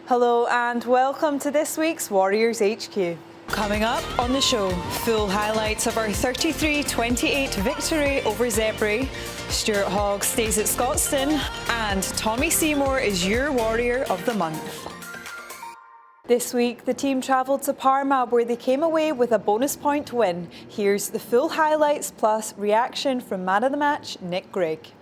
Hello and welcome to this week's Warriors HQ. Coming up on the show, full highlights of our 33-28 victory over Zebre, Stuart Hogg stays at Scotstoun, and Tommy Seymour is your Warrior of the Month. This week, the team travelled to Parma where they came away with a bonus point win. Here's the full highlights plus reaction from man of the match, Nick Gregg.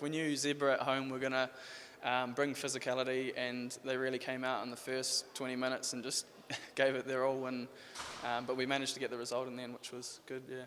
We knew Zebre at home were going to bring physicality, and they really came out in the first 20 minutes and just gave it their all. But we managed to get the result in the end, which was good. Yeah.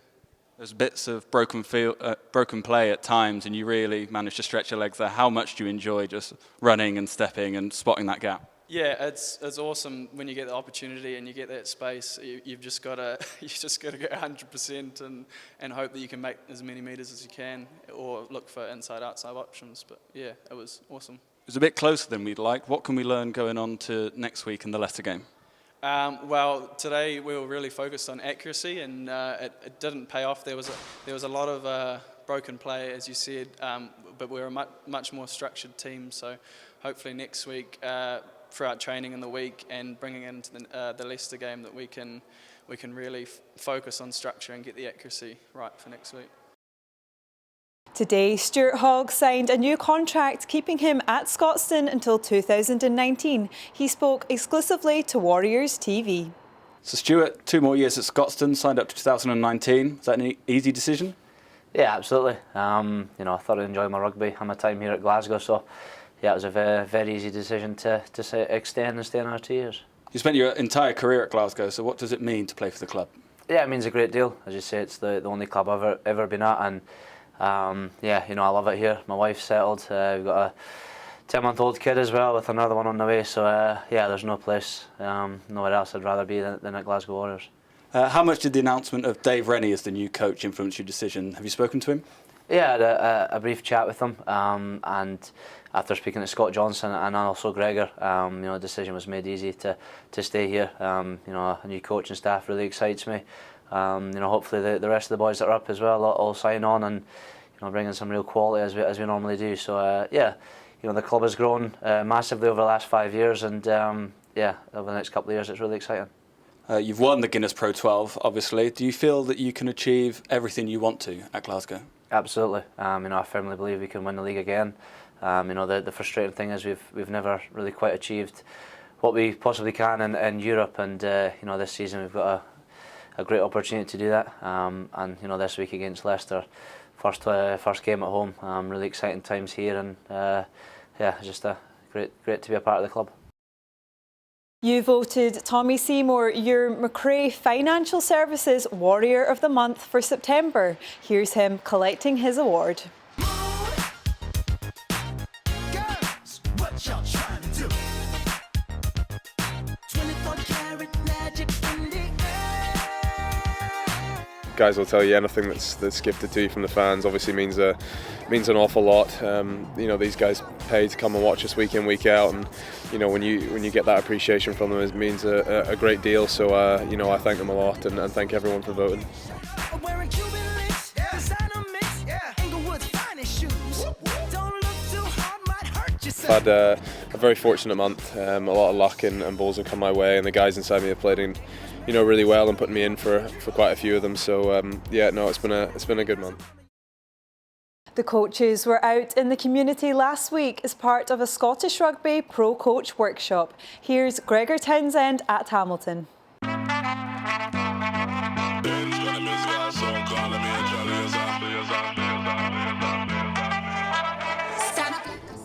There's bits of broken play at times, and you really managed to stretch your legs there. How much do you enjoy just running and stepping and spotting that gap? Yeah, it's awesome when you get the opportunity and you get that space. You've just got to go 100% and hope that you can make as many meters as you can, or look for inside-outside options. But yeah, it was awesome. It was a bit closer than we'd like. What can we learn going on to next week in the Leicester game? Well, today we were really focused on accuracy, and it didn't pay off. There was a lot of broken play, as you said, but we're a much more structured team. So hopefully next week, throughout training in the week and bringing it into the Leicester game, that we can really focus on structure and get the accuracy right for next week. Today, Stuart Hogg signed a new contract keeping him at Scotstoun until 2019. He spoke exclusively to Warriors TV. So Stuart, 2 more years at Scotstoun, signed up to 2019. Was that an easy decision? Yeah, absolutely. I thoroughly enjoyed my rugby and my time here at Glasgow, so yeah, it was a very, very easy decision to extend and stay another 2 years. You spent your entire career at Glasgow, so what does it mean to play for the club? Yeah, it means a great deal. As you say, it's the only club I've ever been at, and I love it here. My wife's settled. We've got a 10-month-old kid as well, with another one on the way. So there's no place, nowhere else I'd rather be than at Glasgow Warriors. How much did the announcement of Dave Rennie as the new coach influence your decision? Have you spoken to him? Yeah, I had a brief chat with him, and after speaking to Scott Johnson and also Gregor, you know, the decision was made easy to stay here. You know, a new coaching staff really excites me. You know, hopefully the rest of the boys that are up as well all sign on and, you know, bring in some real quality as we normally do. So yeah, you know, the club has grown massively over the last 5 years, and yeah, over the next couple of years it's really exciting. You've won the Guinness Pro 12, obviously. Do you feel that you can achieve everything you want to at Glasgow? Absolutely. You know, I firmly believe we can win the league again. You know, the frustrating thing is we've never really quite achieved what we possibly can in Europe, and you know, this season we've got a great opportunity to do that. And you know, this week against Leicester, first game at home. Really exciting times here, and yeah, just great to be a part of the club. You voted Tommy Seymour your McRae Financial Services Warrior of the Month for September. Here's him collecting his award. Girls, what y'all trying to do? 24 karat magic in the air. Guys will tell you anything that's gifted to you from the fans obviously means an awful lot. You know, these guys pay to come and watch us week in, week out, and you know, when you get that appreciation from them, it means a great deal. So you know, I thank them a lot, and thank everyone for voting. Wearing Cuban links, designer mix, Inglewood's finest shoes. Don't look too hard, might hurt yourself. I've had a very fortunate month. A lot of luck and balls have come my way, and the guys inside me have played in, you know, really well and putting me in for quite a few of them. So yeah, no, it's been a good month. The coaches were out in the community last week as part of a Scottish Rugby Pro Coach workshop. Here's Gregor Townsend at Hamilton.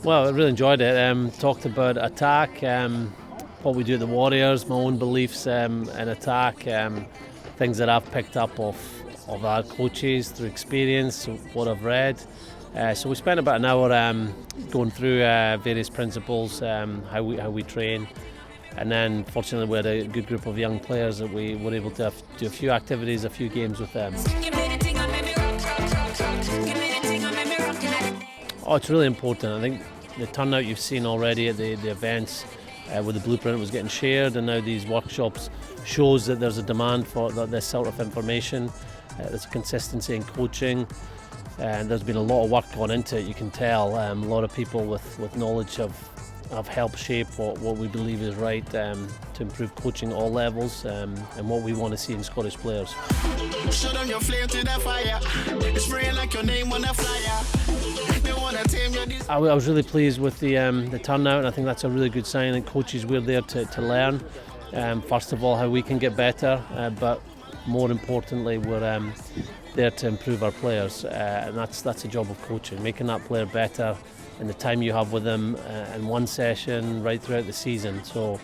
Well, I really enjoyed it. Talked about attack, what we do at the Warriors, my own beliefs in attack, things that I've picked up of our coaches through experience, what I've read. So we spent about an hour going through various principles, how we train, and then fortunately we had a good group of young players that we were able to do a few activities, a few games with them. Oh, it's really important. I think the turnout you've seen already at the events, where the blueprint was getting shared, and now these workshops shows that there's a demand for this sort of information. There's a consistency in coaching, and there's been a lot of work gone into it. You can tell a lot of people with knowledge have helped shape what we believe is right to improve coaching at all levels, and what we want to see in Scottish players. I was really pleased with the turnout, and I think that's a really good sign that coaches we're there to learn. First of all, how we can get better, but more importantly, we're there to improve our players, and that's a job of coaching, making that player better in the time you have with them in one session right throughout the season. So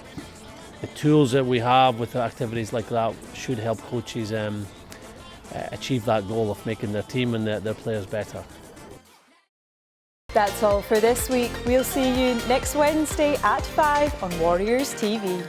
the tools that we have with activities like that should help coaches achieve that goal of making their team and their players better. That's all for this week. We'll see you next Wednesday at 5 on Warriors TV.